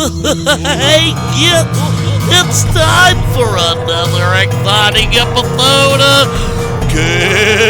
Hey kids, it's time for another exciting episode of KWJUDAS.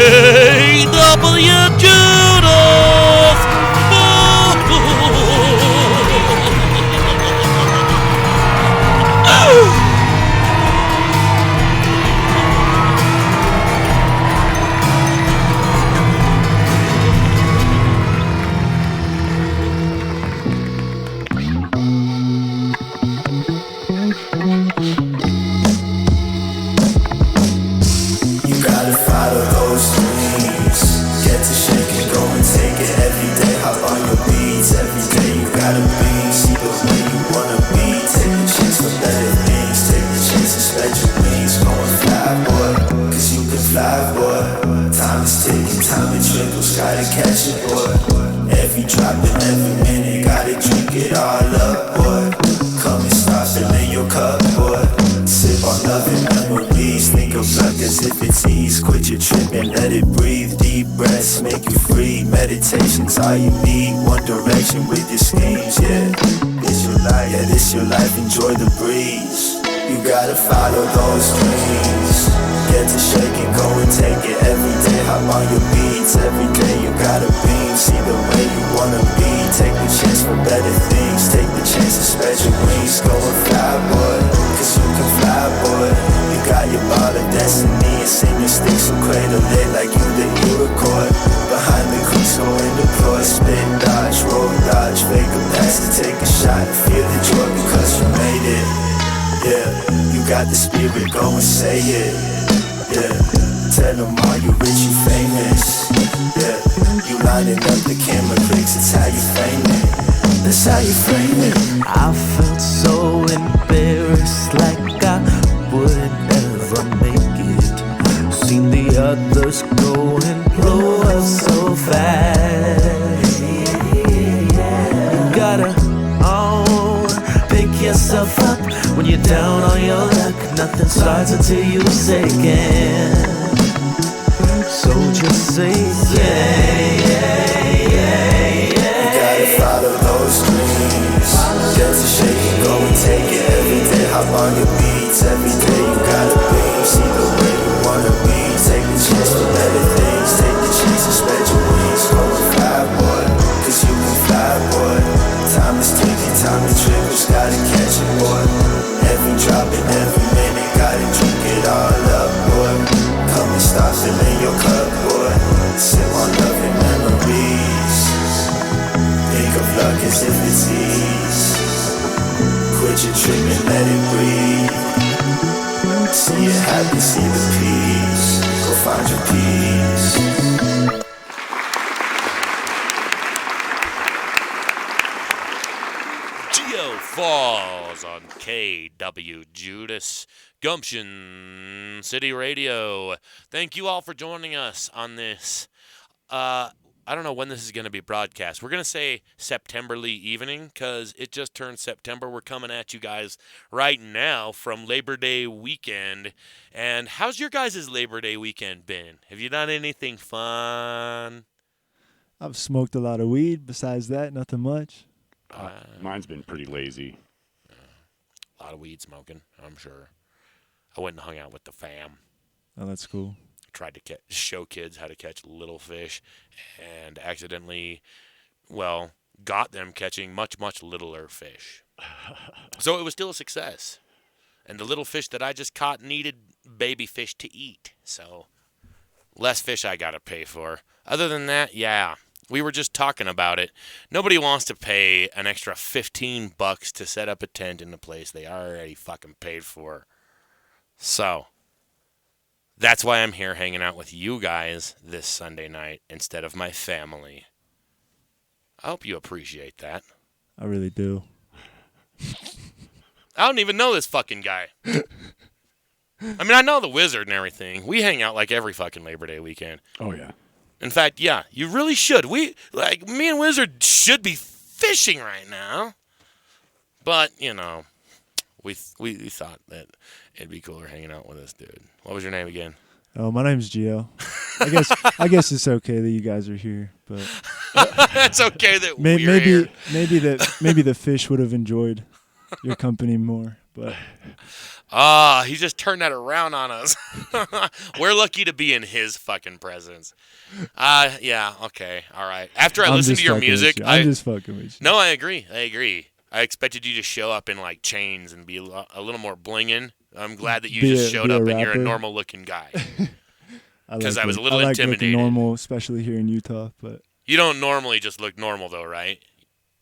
Gotta catch it, boy. Every drop and every minute, gotta drink it all up, boy. Come and stop and in your cup, boy. Sip on loving memories, think of luck as if it's ease. Quit your tripping, let it breathe. Deep breaths make you free. Meditation's all you need. One direction with your schemes, yeah. It's your life, yeah, this your life. Enjoy the breeze. You gotta follow those dreams. Get to shaking, go and take it every day. Hop on your beats every day. You gotta beam, see the way you wanna be. Take the chance for better things. Take the chance to spread your wings. Go and fly, boy, cause you can fly, boy. You got your ball of destiny. It's in your sticks, so cradle it like you the Iroquois. Behind the crease, go and deploy. Spin, dodge, roll, dodge. Fake a pass to take a shot. Feel the joy because you made it. Yeah, you got the spirit, go and say it. Yeah, tell them all you rich, you famous. Yeah, you lining up the camera clicks, it's how you frame it. That's how you frame it. I felt so embarrassed, like I would never make it. Seen the others go and blow up so fast. You gotta pick yourself up when you're down on your luck. Nothing starts until you say can. So just say yeah. You gotta follow those dreams. Get to shake it, go and take it every day. Hop on your beats every day. You gotta beam, see the way you wanna be. Take the chance for better things. Take the chance to spread your wings. Go and fly, boy, cause you can fly, boy. Time is ticking, time to trickles, gotta catch it, boy. Every drop and every minute, gotta drink it all up, boy. Come and stop filling your cup, boy. Sip on loving memories. Think of luck as if it's ease. Quit your tripping, let it breathe. See it happen, see the peace. Go find your peace. Geo Falls on KWJUDAS, Gumption City Radio. Thank you all for joining us on this. I don't know when this is going to be broadcast. We're going to say Septemberly evening because it just turned September. We're coming at you guys right now from Labor Day weekend. And how's your guys' Labor Day weekend been? Have you done anything fun? I've smoked a lot of weed. Besides that, nothing much. Mine's been pretty lazy. A lot of weed smoking, I'm sure. I went and hung out with the fam. Oh, that's cool. Tried to show kids how to catch little fish and accidentally, got them catching much, much littler fish. So it was still a success. And the little fish that I just caught needed baby fish to eat. So less fish I got to pay for. Other than that, yeah. We were just talking about it. Nobody wants to pay an extra $15 to set up a tent in a place they already fucking paid for. So, that's why I'm here hanging out with you guys this Sunday night instead of my family. I hope you appreciate that. I really do. I don't even know this fucking guy. I mean, I know the Wizard and everything. We hang out like every fucking Labor Day weekend. Oh, yeah. In fact, yeah, you really should. Me and Wizard should be fishing right now. But, we thought that it'd be cooler hanging out with this dude. What was your name again? Oh, my name's Geo. I guess it's okay that you guys are here, but it's okay that we're here. Maybe the fish would have enjoyed your company more. But he just turned that around on us. We're lucky to be in his fucking presence. Yeah, okay, all right. After I listened to your music, I'm just fucking with you. No, I agree. I expected you to show up in like chains and be a little more blinging. I'm glad that you just showed up and you're a normal looking guy. Because I was a little intimidated. Looking normal, especially here in Utah. But you don't normally just look normal though, right?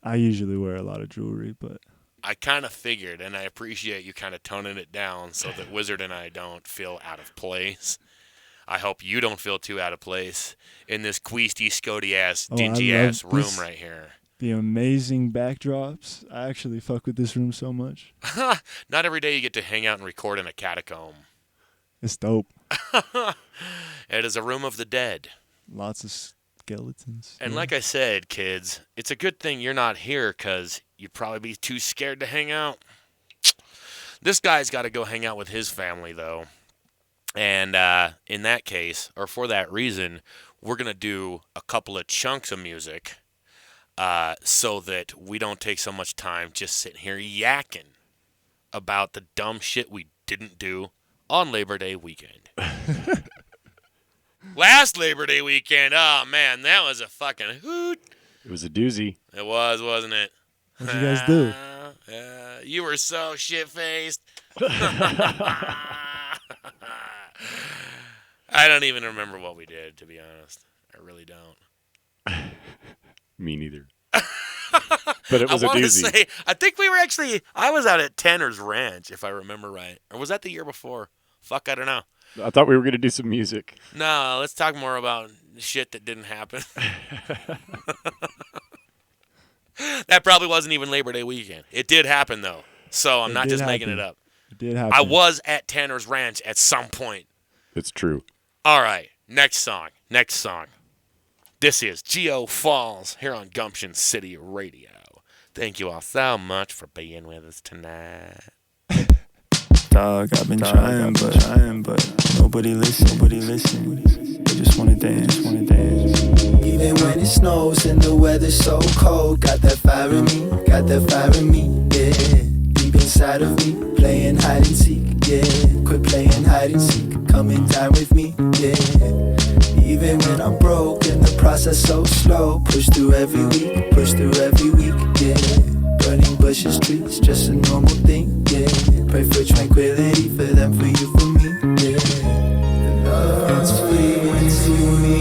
I usually wear a lot of jewelry, but I kind of figured, and I appreciate you kind of toning it down so that Wizard and I don't feel out of place. I hope you don't feel too out of place in this queasty, scody-ass, dingy-ass room right here. The amazing backdrops. I actually fuck with this room so much. Not every day you get to hang out and record in a catacomb. It's dope. It is a room of the dead. Lots of skeletons. And like I said, kids, it's a good thing you're not here because you'd probably be too scared to hang out. This guy's got to go hang out with his family, though. And in that case, or for that reason, we're going to do a couple of chunks of music so that we don't take so much time just sitting here yakking about the dumb shit we didn't do on Labor Day weekend. Last Labor Day weekend, oh, man, that was a fucking hoot. It was a doozy. It was, wasn't it? What'd you guys do? You were so shit-faced. I don't even remember what we did, to be honest. I really don't. Me neither. But it was a doozy. I think we were I was out at Tanner's Ranch, if I remember right. Or was that the year before? Fuck, I don't know. I thought we were going to do some music. No, let's talk more about shit that didn't happen. That probably wasn't even Labor Day weekend. It did happen, though. So I'm not just making it up. It did happen. I was at Tanner's Ranch at some point. It's true. All right. Next song. This is Geo Falls here on Gumption City Radio. Thank you all so much for being with us tonight. Dog, I've been trying, but nobody listen. They just wanna dance. Even when it snows and the weather's so cold, got that fire in me, yeah. Deep inside of me, playing hide and seek, yeah. Quit playing hide and seek, come and dine with me, yeah. Even when I'm broke and the process so slow, push through every week, yeah. Burning bushes, trees, just a normal thing, yeah. Pray for tranquility, for them, for you, for me, yeah. The love runs free when it's you and me.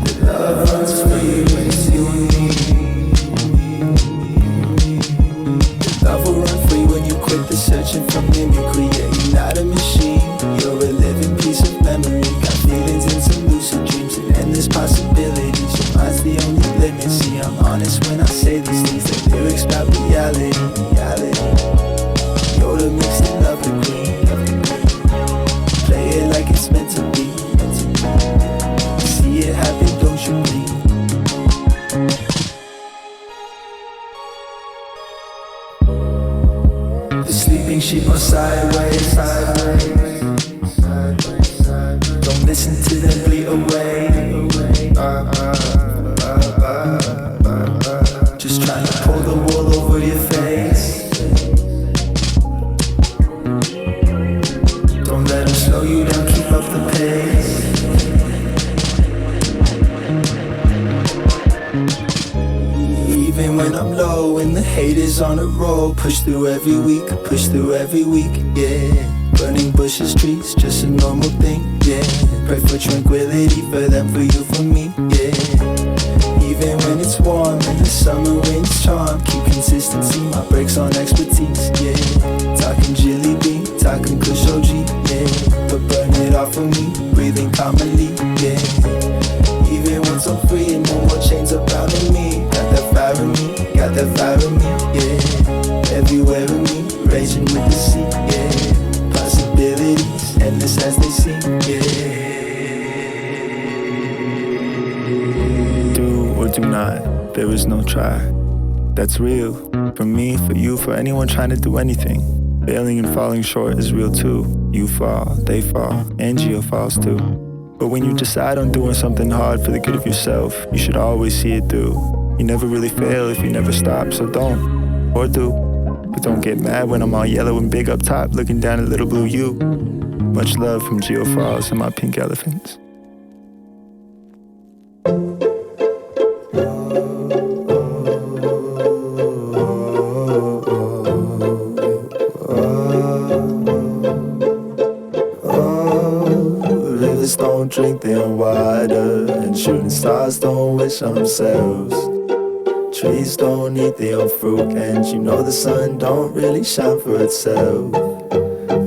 The love runs free when it's you and me. The love will run free when you quit the searching for mimicry, yeah. You're not a machine, you're a living piece of memory. Got feelings and some lucid dreams and endless possibilities. Your mind's the only limit. See, I'm honest when I say these things. The lyrics about reality. You're the mixed and love the green. Play it like it's meant to be. See it happen, don't you bleed? The sleeping sheep are sideways. Don't listen to them bleed away. Just trying to pull the wool over your face. Don't let them slow you down, keep up the pace. Even when I'm low and the hate is on a roll, push through every week, yeah. Burning bushes, trees, just a normal thing, yeah. Pray for tranquility, for them, for you, for me, yeah. Even when it's warm and the summer winds charm, keep consistency, my brakes on expertise, yeah. Talking Jilly Bean, talking Kush OG, yeah. But burn it off for me, breathing calmly, yeah. Even once I'm free and no more chains are bounding me. Got that fire in me, yeah. Everywhere in me, raging with the sea, yeah. Possibilities, endless as they seem, yeah. Do or do not, there is no try. That's real, for me, for you, for anyone trying to do anything. Failing and falling short is real too. You fall, they fall, and Geo falls too. But when you decide on doing something hard for the good of yourself, you should always see it through. You never really fail if you never stop, so don't, or do. But don't get mad when I'm all yellow and big up top, looking down at little blue you. Much love from Geo Falls and my pink elephants. Rivers don't drink their water, and shooting stars don't wish on themselves. Trees don't eat their own fruit, and you know the sun don't really shine for itself.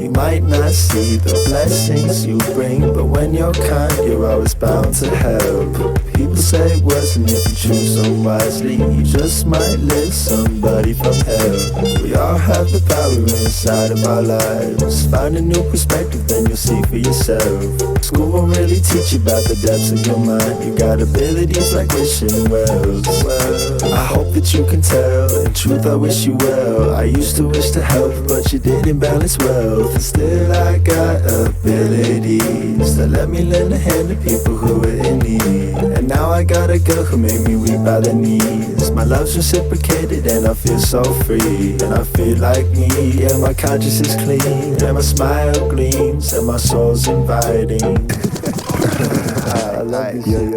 You might not see the blessings you bring, but when you're kind, you're always bound to help. People say words, and if you choose so wisely, you just might lift somebody from hell. We all have the power inside of our lives. Find a new perspective, then you'll see for yourself. School won't really teach you about the depths of your mind. You got abilities like wishing wells. Well, I hope that you can tell. In truth, I wish you well. I used to wish to help, but you didn't balance wealth. And still I got abilities that let me lend a hand to people who are in need. And now I got a girl who made me weep by the knees. My love's reciprocated and I feel so free. And I feel like me, and my conscience is clean. And my smile gleams, and my soul's inviting. I love this shit.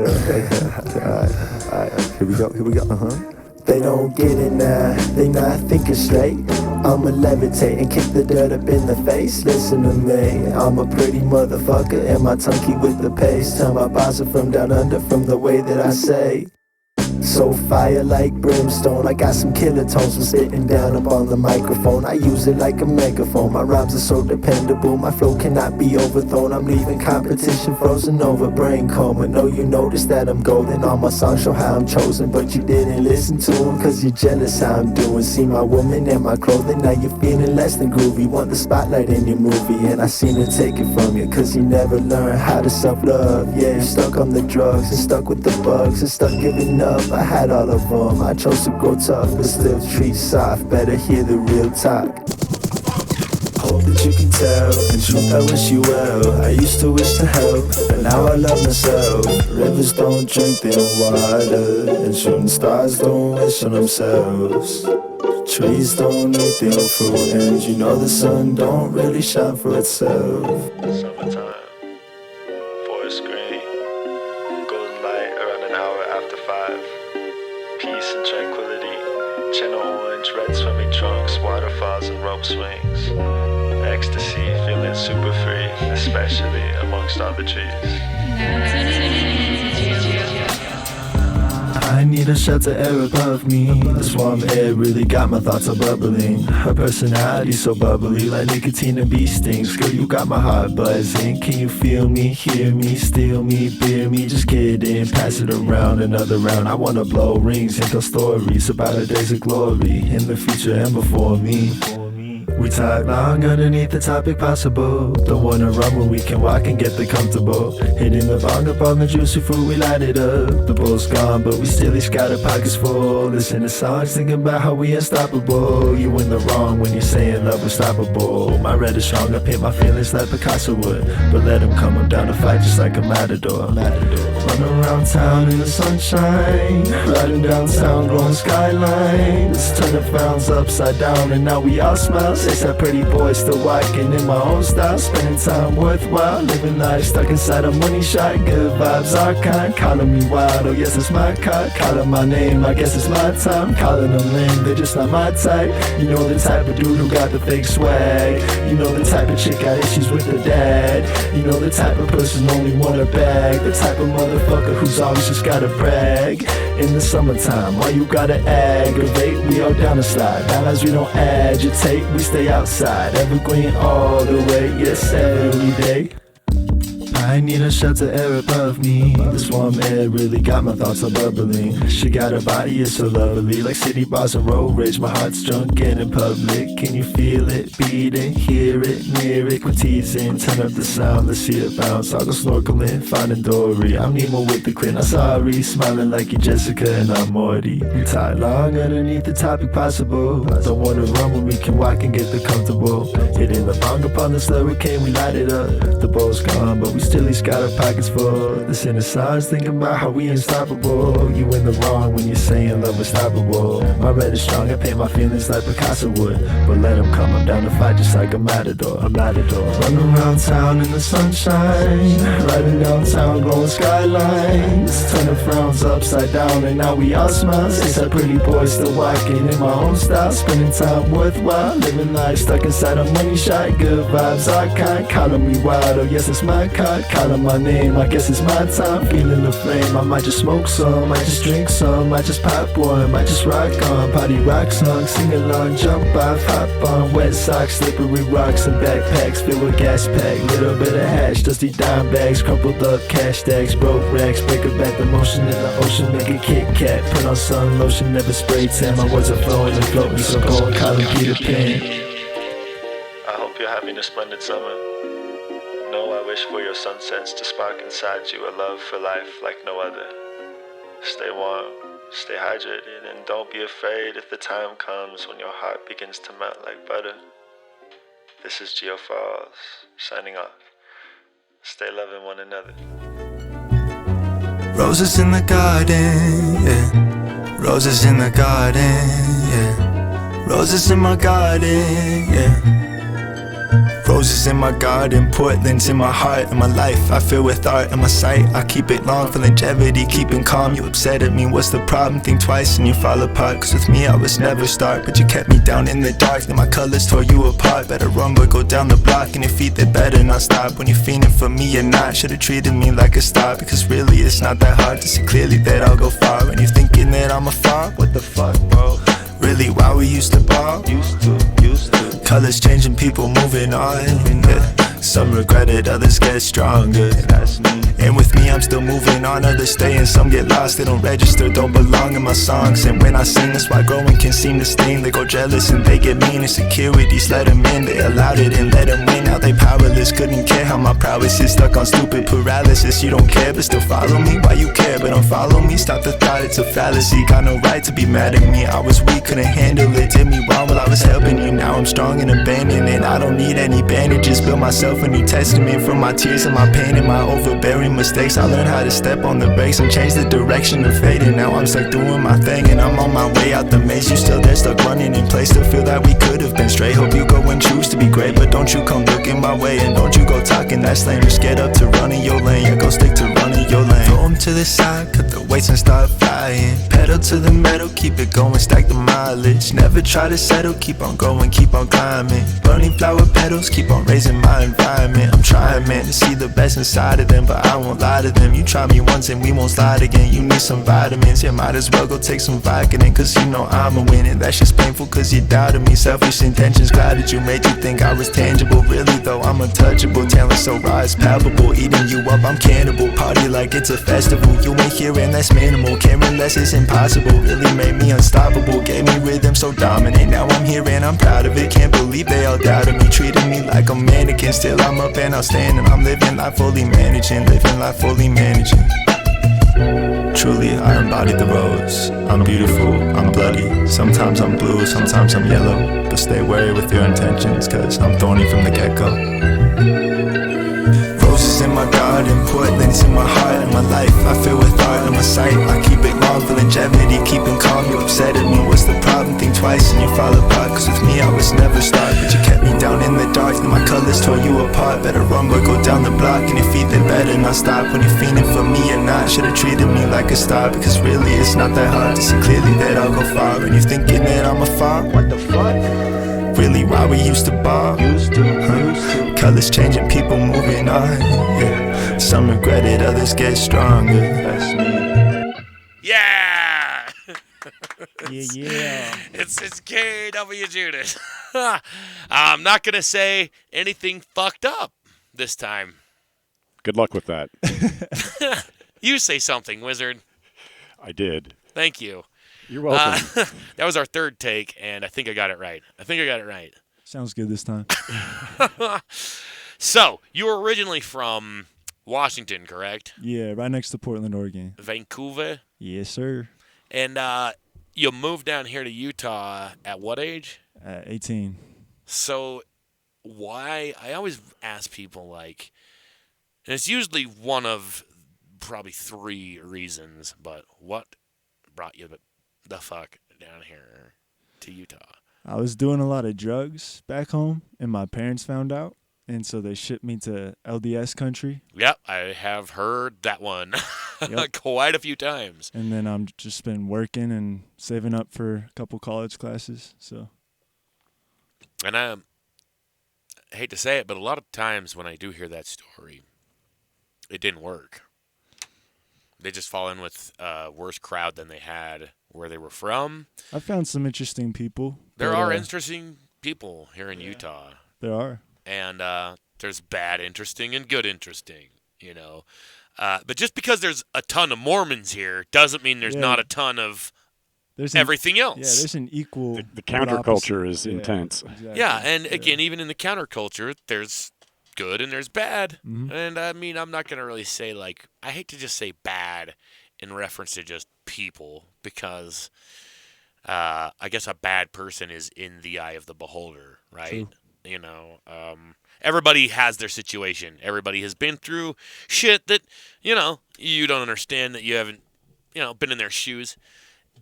Alright, here we go, They don't get it now, they not thinking straight. I'ma levitate and kick the dirt up in the face. Listen to me, I'm a pretty motherfucker, and my tongue keep with the pace. Tell my boss from down under from the way that I say. So fire like brimstone, I got some killer tones from sitting down up on the microphone. I use it like a megaphone, my rhymes are so dependable. My flow cannot be overthrown, I'm leaving competition frozen over brain coma. Know you noticed that I'm golden, all my songs show how I'm chosen. But you didn't listen to them, cause you're jealous how I'm doing. See my woman and my clothing, now you're feeling less than groovy. Want the spotlight in your movie, and I seem to take it from you, cause you never learn how to self-love. Yeah, you're stuck on the drugs, and stuck with the bugs, and stuck giving up. I had all of them, I chose to grow tough, but still treat soft, better hear the real talk. Hope that you can tell, in truth I wish you well. I used to wish to help, but now I love myself. Rivers don't drink their water, and shooting stars don't wish on themselves. Trees don't eat their own fruit, and you know the sun don't really shine for itself. Summertime, forest green, golden light around an hour after 5. Peace and tranquility, channel orange, red swimming trunks, waterfalls and rope swings. Ecstasy, feeling super free, especially amongst all the trees. I need a shelter air above me. This warm air really got my thoughts all bubbling. Her personality so bubbly, like nicotine and bee stings. Girl, you got my heart buzzing. Can you feel me, hear me, steal me, beer me? Just kidding, pass it around another round. I wanna blow rings and tell stories about our days of glory in the future and before me. We talk long underneath the topic possible. Don't wanna run when we can walk and get the comfortable. Hitting the bong up on the juicy fruit, we light it up. The bowl's gone, but we still each got our pockets full. Listen to songs, thinking about how we unstoppable. You in the wrong when you're saying love unstoppable. My red is strong, I paint my feelings like Picasso would. But let him come, I'm down to fight just like a matador. Run around town in the sunshine, riding downtown, glowing skyline. Let's turn the frowns upside down and now we all smile. It's that pretty boy still walking in my own style, spending time worthwhile, living life stuck inside a money shot. Good vibes are kind, calling me wild, oh yes it's my kind. Calling my name, I guess it's my time. Calling them lame, they're just not my type. You know the type of dude who got the fake swag. You know the type of chick got issues with her dad. You know the type of person only want her bag. The type of motherfucker who's always just gotta brag. In the summertime, why you gotta aggravate? We all down to slide, balance we don't agitate. We stay outside, evergreen all the way, yes every day. I need a shelter air above me. This warm air really got my thoughts all bubbling. She got her body, it's so lovely, like city bars and road rage. My heart's drunk and in public. Can you feel it, beat it, hear it, near it? Quit teasing, turn up the sound, let's see it bounce. I'll go snorkeling, finding Dory. I'm Nemo with the grin, I'm sorry. Smiling like you Jessica and I'm Morty. We tie long underneath the topic possible. Don't wanna run when we can walk and get the comfortable. Hitting the bong upon this hurricane, we light it up. The bowl's gone, but we still he's got our pockets full. This inner side's thinking about how we unstoppable. You in the wrong when you're saying love was stoppable. My red is strong, I paint my feelings like Picasso would. But let him come, I'm down to fight just like a matador. Running around town in the sunshine, riding downtown, glowing skylines, turning frowns upside down, and now we all smile. Six that pretty boy still walking in my own style, spending time worthwhile, living life stuck inside a money shot. Good vibes, all kind, calling me wild. Oh yes, it's my card, calling my name. I guess it's my time, feeling the flame. I might just smoke some, might just drink some, might just pop one, might just rock on, party rock song, sing along, jump off, hop on, wet socks, slippery rocks, and backpacks filled with gas pack. Little bit of hash, dusty dime bags, crumpled up cash stacks, broke racks, break it back the motion in the ocean, make a Kit Kat, put on sun lotion, never spray tan. My words are flowing and floating, so go and call him Peter Pan. I hope you're having a splendid summer. No, I wish for your sunsets to spark inside you a love for life like no other. Stay warm, stay hydrated, and don't be afraid if the time comes when your heart begins to melt like butter. This is Geo Falls, signing off. Stay loving one another. Roses in the garden, yeah. Roses in the garden, yeah. Roses in my garden, yeah. Roses in my garden, Portland's in my heart and my life. I fill with art in my sight. I keep it long for longevity, keeping calm. You upset at me, what's the problem? Think twice and you fall apart. Cause with me I was never start, but you kept me down in the dark. Then my colors tore you apart. Better run but go down the block, and your feet they better not stop. When you're feeling for me or not, should've treated me like a star. Because really it's not that hard to see clearly that I'll go far. When you're thinking that I'm afar, what the fuck, bro? Really, why we used to ball? Used to. Colors changing, people moving on, yeah. Some regret it, others get stronger. And with me, I'm still moving on. Others stay and some get lost. They don't register, don't belong in my songs. And when I sing, that's why growing can seem to sting. They go jealous and they get mean. Insecurities let them in. They allowed it and let them win. Now they powerless, couldn't care how my prowess is stuck on stupid paralysis. You don't care, but still follow me. Why you care, but don't follow me? Stop the thought, it's a fallacy. Got no right to be mad at me. I was weak, couldn't handle it. Did me wrong while I was helping you. Now I'm strong and abandoned, and I don't need any bandages. Build myself a new testament from my tears and my pain and my overbearing mistakes. I learned how to step on the brakes and change the direction of fate. And now I'm stuck doing my thing, and I'm on my way out the maze. You still there, stuck running in place. Still feel that we could have been straight. Hope you go and choose to be great, but don't you come looking my way, and don't you go talking that slang. Just get up to running your lane, yeah, go stick to running your lane. Throw 'em to the side, cut the weights and start flying. Pedal to the metal, keep it going, stack the mileage. Never try to settle, keep on going, keep on climbing. Burning flower petals, keep on raising my environment. I'm trying, man, to see the best inside of them, but I won't lie to them. You try me once and we won't slide again. You need some vitamins, yeah, might as well go take some Vicodin. Cause you know I'm a winner, that's just painful cause you doubted me. Selfish intentions clouded you, made you think I was tangible. Really though, I'm untouchable, talent so raw it's palpable. Eating you up, I'm cannibal, party like it's a festival. You ain't here and that's minimal, caring less is impossible. Really made me unstoppable, gave me rhythm so dominant. Now I'm here and I'm proud of it, can't believe they all doubted me. Treated me like a mannequin, still I'm up and outstanding. I'm living life fully managing, living life fully managing. Truly, I embody the rose. I'm beautiful, I'm bloody. Sometimes I'm blue, sometimes I'm yellow. But stay wary with your intentions, cause I'm thorny from the get-go. Roses in my garden, Portland's in my heart and my life. I feel with art in my sight. I keep it long for longevity, keeping calm. You upset at me, what's the problem? Think twice and you fall apart. Cause with me I was never start, but you kept me down in the dark. And my colors tore you apart. Better run but go down the block, and your feet they better not stop. When you're feeling for me or not, should've treated me like a star. Because really it's not that hard to see clearly that I'll go far. And you're thinking that I'm afar, what the fuck? Really, why we used to bar? Colors changing, people moving on, yeah. Some regret it, others get stronger. That's me. Yeah! Yeah. It's KWJUDAS. I'm not going to say anything fucked up this time. Good luck with that. You say something, Wizard. I did. Thank you. You're welcome. That was our third take, and I think I got it right. Sounds good this time. So, you were originally from Washington, correct? Yeah, right next to Portland, Oregon. Vancouver? Yes, sir. And you moved down here to Utah at what age? 18. So, why? I always ask people, like, And it's usually one of probably 3 reasons, but what brought you the fuck down here to Utah? I was doing a lot of drugs back home, and my parents found out, and so they shipped me to LDS country. Yep, I have heard that one Yep. quite a few times. And then I'm just been working and saving up for a couple college classes. So And I hate to say it, but a lot of times when I do hear that story, it didn't work. They just fall in with a worse crowd than they had where they were from. I found some interesting people. There but, are interesting people here in Utah. There are. And there's bad interesting and good interesting, you know. But just because there's a ton of Mormons here doesn't mean there's not a ton of everything else. Yeah, there's an equal. The counterculture is intense. Exactly. Yeah, and again, even in the counterculture, there's good and there's bad. Mm-hmm. And I mean, I'm not going to really say, like, I hate to just say bad in reference to just people because I guess a bad person is in the eye of the beholder, right? True. You know, everybody has their situation. Everybody has been through shit that, you know, you don't understand, that you haven't, you know, been in their shoes.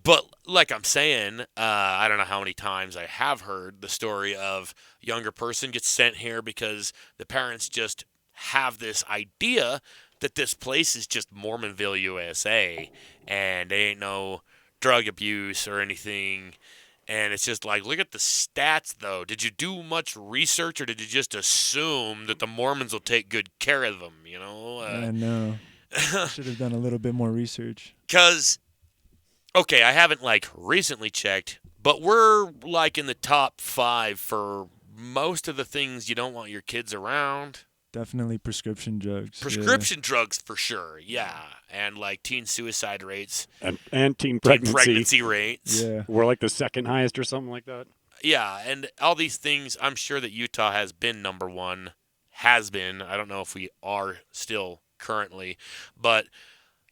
But like I'm saying, I don't know how many times I have heard the story of a younger person gets sent here because the parents just have this idea that this place is just Mormonville, USA, and they ain't no drug abuse or anything. And it's just like, look at the stats, though. Did you do much research, or did you just assume that the Mormons will take good care of them, you know? I know. Should have done a little bit more research. Because, okay, I haven't, like, recently checked, but we're, like, in the top 5 for most of the things you don't want your kids around. Definitely prescription drugs. Prescription drugs, for sure, yeah. And, like, teen suicide rates. And teen pregnancy rates. Yeah. We're like the second highest or something like that. Yeah, and all these things, I'm sure that Utah has been number 1. Has been. I don't know if we are still currently. But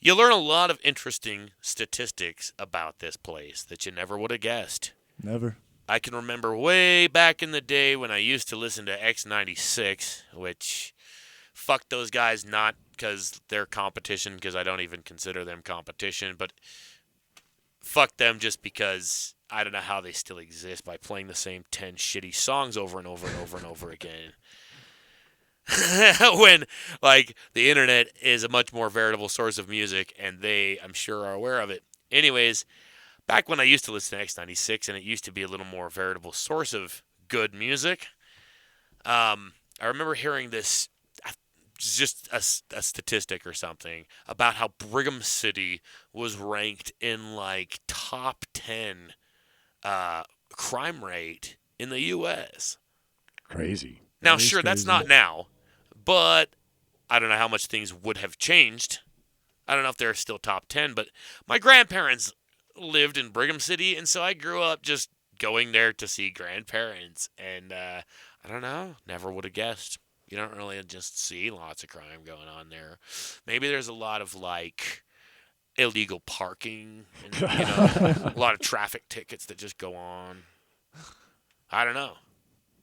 you learn a lot of interesting statistics about this place that you never would have guessed. Never. I can remember way back in the day when I used to listen to X96, which, fuck those guys, not because they're competition, because I don't even consider them competition, but fuck them just because I don't know how they still exist by playing the same 10 shitty songs over and over and over and over again. When, like, the internet is a much more veritable source of music, and they, I'm sure, are aware of it. Anyways, back when I used to listen to X96, and it used to be a little more veritable source of good music, I remember hearing this, just a statistic or something, about how Brigham City was ranked in, like, top 10 crime rate in the U.S. Crazy. Now, That is sure, that's crazy. not now, but I don't know how much things would have changed. I don't know if they're still top 10, but my grandparents lived in Brigham City, and so I grew up just going there to see grandparents, and I don't know, never would have guessed. You don't really just see lots of crime going on there. Maybe there's a lot of, like, illegal parking, and, you know, a lot of traffic tickets that just go on. I don't know.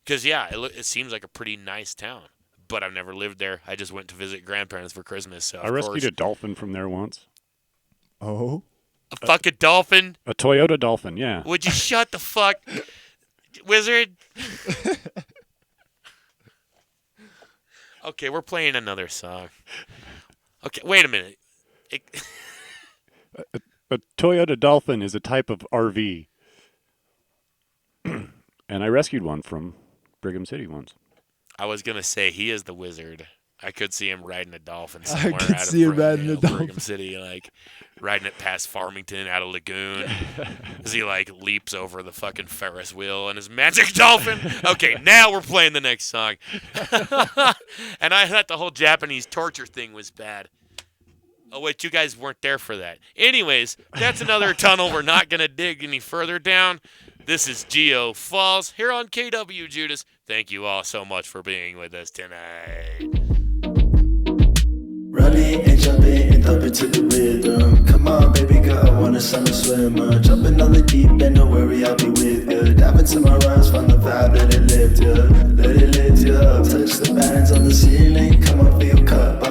Because, yeah, it seems like a pretty nice town, but I've never lived there. I just went to visit grandparents for Christmas, so I rescued a dolphin from there once. Oh. A fucking dolphin? A Toyota Dolphin, yeah. Would you shut the fuck, wizard? Okay, we're playing another song. Okay, wait a minute. A Toyota Dolphin is a type of RV. And I rescued one from Brigham City once. I was going to say, he is the wizard. I could see him riding a dolphin somewhere could out of see him riding a Brigham dolphin. City, like riding it past Farmington out of Lagoon as he like leaps over the fucking Ferris wheel and his magic dolphin. Okay, now we're playing the next song. And I thought the whole Japanese torture thing was bad. Oh, wait, you guys weren't there for that. Anyways, that's another tunnel we're not going to dig any further down. This is Geo Falls here on KWJUDAS. Thank you all so much for being with us tonight. Running and jumping and thumping to the rhythm. Come on, baby girl, I want a summer swimmer. Jumping on the deep end, don't worry, I'll be with you. Dive into my rhymes, find the vibe, let it lift you. Let it lift you up. Touch the bands on the ceiling, come on, feel cup.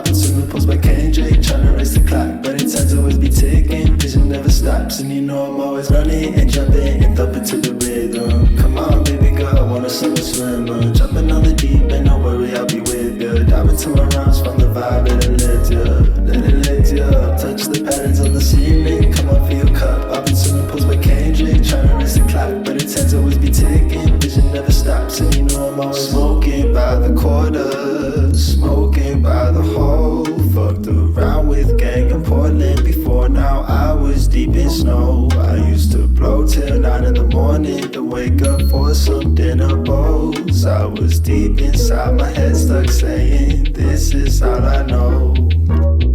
the morning to wake up for some dinner bowls. I was deep inside my head, stuck saying, this is all I know.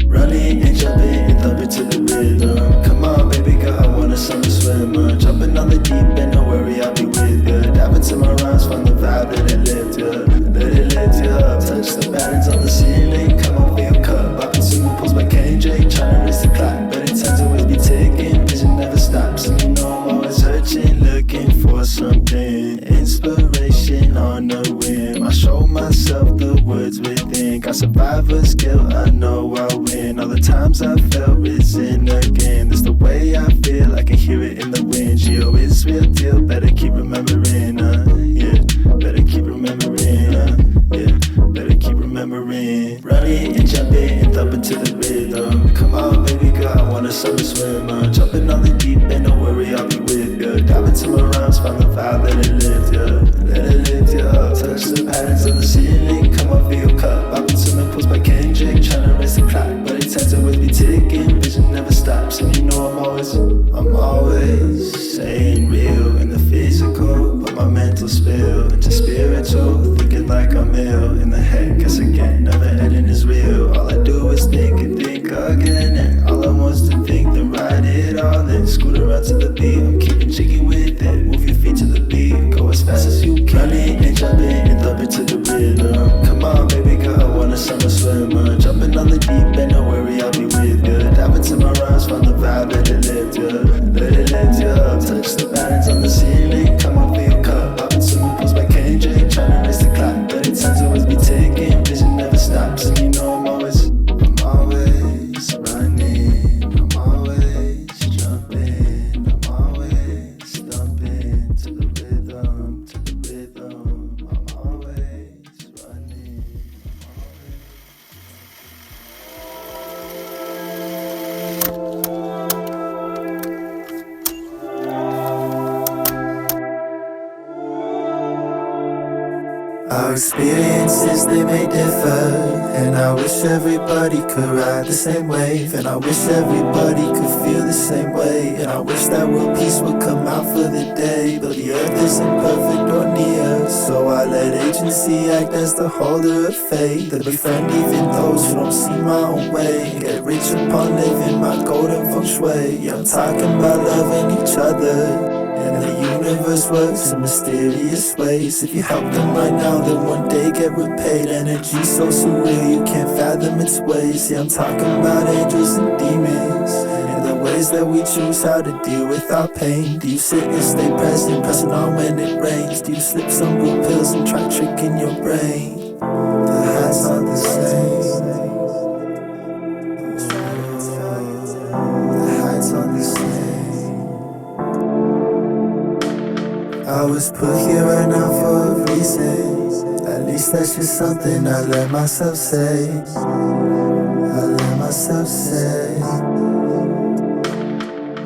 Running and jumping and thumping to the rhythm. Come on, baby girl, I want a summer swimmer. Jumping on the deep end, don't worry, I'll be with ya. Dive into my rhymes, find the vibe, let it lift ya. Let it lift ya up. Touch the patterns on the ceiling. Come on, fill your cup. Up into my pulse by KJ. Tryna race the clock, but it tends to always be ticking. Vision never stops, and you know I'm always searching, looking for something. Inspiration on the whim. I show myself the words within. Got survivor's guilt, I know I'll win. All the times I felt risen again. That's the way I feel, I can hear it in the wind. Geo is real deal, better keep remembering, yeah. Better keep remembering, yeah. Better keep remembering. Running and jumping and thumping to the rhythm. Come on, baby girl, I want a summer swimmer. Jumping on the deep end, don't worry, I'll be with ya. Dive into my rhymes, find the vibe, let it lift ya. Let it lift ya up. Touch the patterns on the ceiling. Come on, fill your cup. Up into my pulse by Kendrick. Tryna race the clock, but it tends to always be ticking. Vision never stops, and you know I'm always saying real in the physical, but my mental spill into spiritual. Thinking like I'm ill in the head, guess again, never ending is real. All I do is think and think again, and all I want's to think, then write it all, then scoot around to the beat. I'm keeping jiggy with it, move your feet to the beat, go as fast as you can. Running and jumping and thumping to the rhythm. Come on, baby girl, I want a summer swimmer. Jumping on the deep end, don't worry, I'll be with ya. Dive into my rhymes, find the vibe, let it lift ya. Let it lift ya up. Touch the patterns on the ceiling. Come on, fill your cup. Up into my pulse by KJ. Tryna race the clock, but it tends to always be ticking. Vision never stops, and you know I'm always running. I'm always jumping. I'm always thumping to the rhythm, to the rhythm. I'm always running. Our experiences, they may differ, and I wish everybody could ride the same wave, and I wish everybody could feel the same way, and I wish that world peace would come out for the day, but the earth isn't perfect or near, so I let agency act as the holder of fate, that befriend even those who don't see my own way, and get rich upon living my golden feng shui. Yeah, I'm talking about loving each other. And the universe works in mysterious ways. If you help them right now, then one day get repaid. Energy so surreal, you can't fathom its ways. Yeah, I'm talking about angels and demons, and the ways that we choose how to deal with our pain. Do you sit and stay present, pressing on when it rains? Do you slip some blue pills and try tricking your brain? The highs aren't the same. The highs aren't the same. I was put here right now for a reason. At least that's just something I let myself say. I let myself say.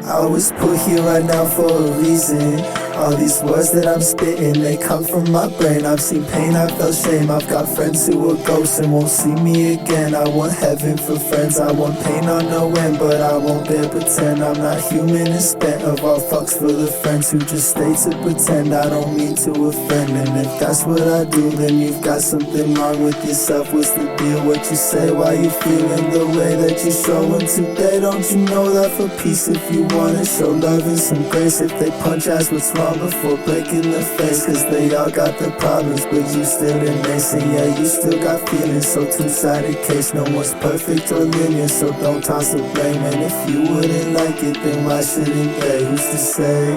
I was put here right now for a reason. All these words that I'm spitting, they come from my brain. I've seen pain, I've felt shame. I've got friends who are ghosts and won't see me again. I want heaven for friends, I want pain on no end, but I won't dare pretend I'm not human and spent. Of all fucks for the friends who just stay to pretend. I don't mean to offend, and if that's what I do, then you've got something wrong with yourself. What's the deal? What you say? Why you feeling the way that you're showing today? Don't you know that for peace, if you wanna show love and some grace, if they punch ass, what's wrong before breaking the face? Cause they all got their problems, but you still innocent. Yeah, you still got feelings, so two-sided case. No one's perfect or linear, so don't toss the blame. And if you wouldn't like it, then why shouldn't they? Who's to say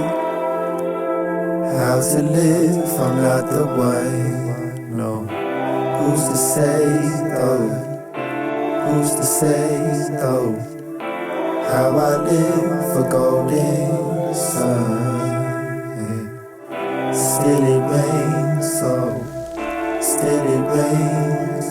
how to live? I'm not the one, no. Who's to say though? Who's to say though? How I live for golden sun. Still it rains, so still it rains.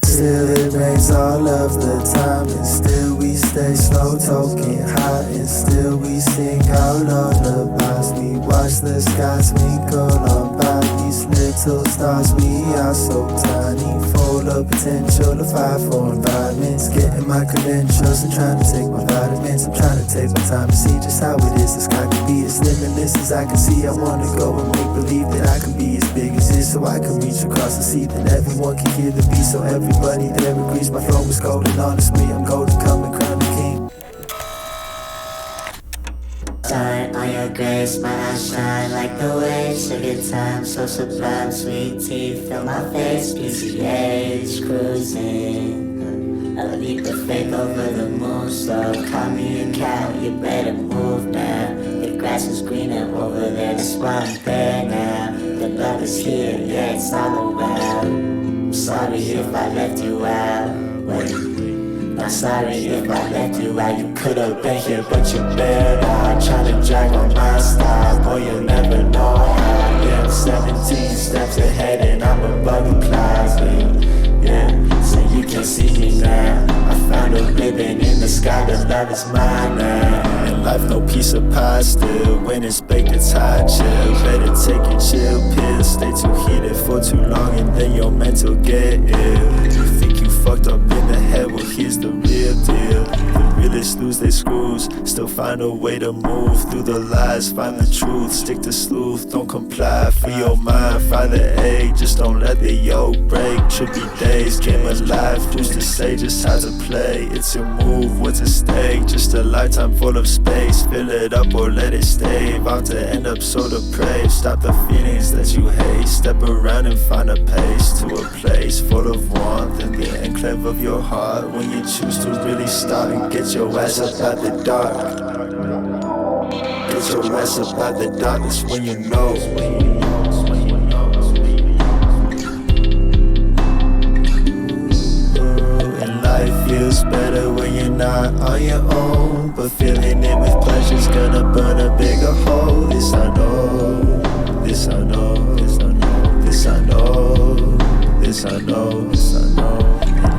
Still it rains all of the time, and still we stay slow talking high, and still we sing our lullabies. We watch the sky twinkle on by these little stars. We are so tiny, full the potential to fight for environments. Getting my credentials and trying to take my vitamins. I'm trying to take my time to see just how it is. The sky can be as limitless as I can see. I wanna go and make believe that I can be as big as this, so I can reach across the sea. Then everyone can hear the beat, so everybody there agrees my flow is golden. Honestly, I'm golden, come and crown the king. Shine on your grace, my eyes shine like the waves. Sugar time, so sublime, sweet tea, fill my face. PCH cruising, a leap of faith over the moon. So call me a cow, you better move now. The grass is greener over there, that's why I'm there now. The love is here, yeah, it's all around. I'm sorry if I left you out. I'm sorry if I left you out, you could've been here, but you bailed out. Tryna drag on my style, boy, you'll never know how. Yeah, I'm 17 steps ahead and I'm above the clouds, yeah, so you can see me now. I found a ribbon in the sky, the love is mine now. In life, no piece of pie still. When it's baked, it's hot chill. Better take your chill pill. Stay too heated for too long and then your mental get ill. You think you fucked up in the head, well here's the real deal. The realest lose their screws, still find a way to move through the lies, find the truth, stick to sleuth, don't comply, free your mind, fry the egg, just don't let the yolk break. Trippy days, game of life, who's to say just how to play? It's your move, what's at stake? Just a lifetime full of space, fill it up or let it stay. About to end up so depraved, stop the feelings that you hate, step around and find a pace to a place full of warmth in the enclave of your heart. When you choose to really start and get your ass up out the dark, get your ass up out the darkness when you know. And life feels better when you're not on your own, but filling it with pleasure's gonna burn a bigger hole. This I know, this I know, this I know, this I know, this I know, this I know.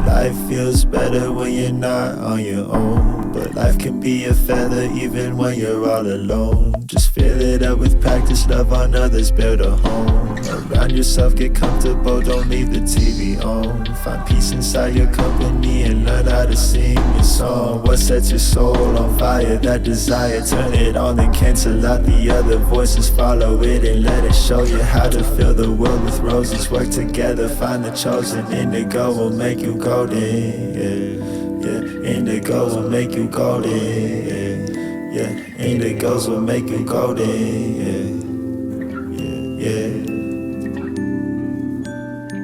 Life feels better when you're not on your own, but life can be a feather even when you're all alone. Just fill it up with practice, love on others, build a home. Around yourself, get comfortable, don't leave the TV on. Find peace inside your company and learn how to sing your song. What sets your soul on fire, that desire, turn it on and cancel out the other voices. Follow it and let it show you how to fill the world with roses. Work together, find the chosen. Indigo will make you golden, yeah, yeah. Indigo will make you golden, yeah, yeah. Indigos will make you golden, yeah, yeah, yeah.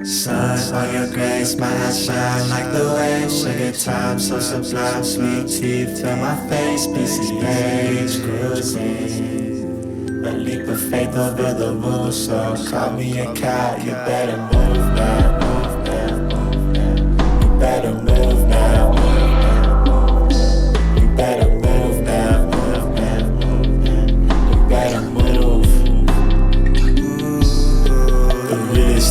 Shine on your grace, my eyes shine like the waves. Sugar time, so sublime, sweet teeth fill my face. PCH cruising, a leap of faith over the moon. So call me a cat, you better move now, move now, move now. You better move now, move now. You better move now, move now, move now. You better move.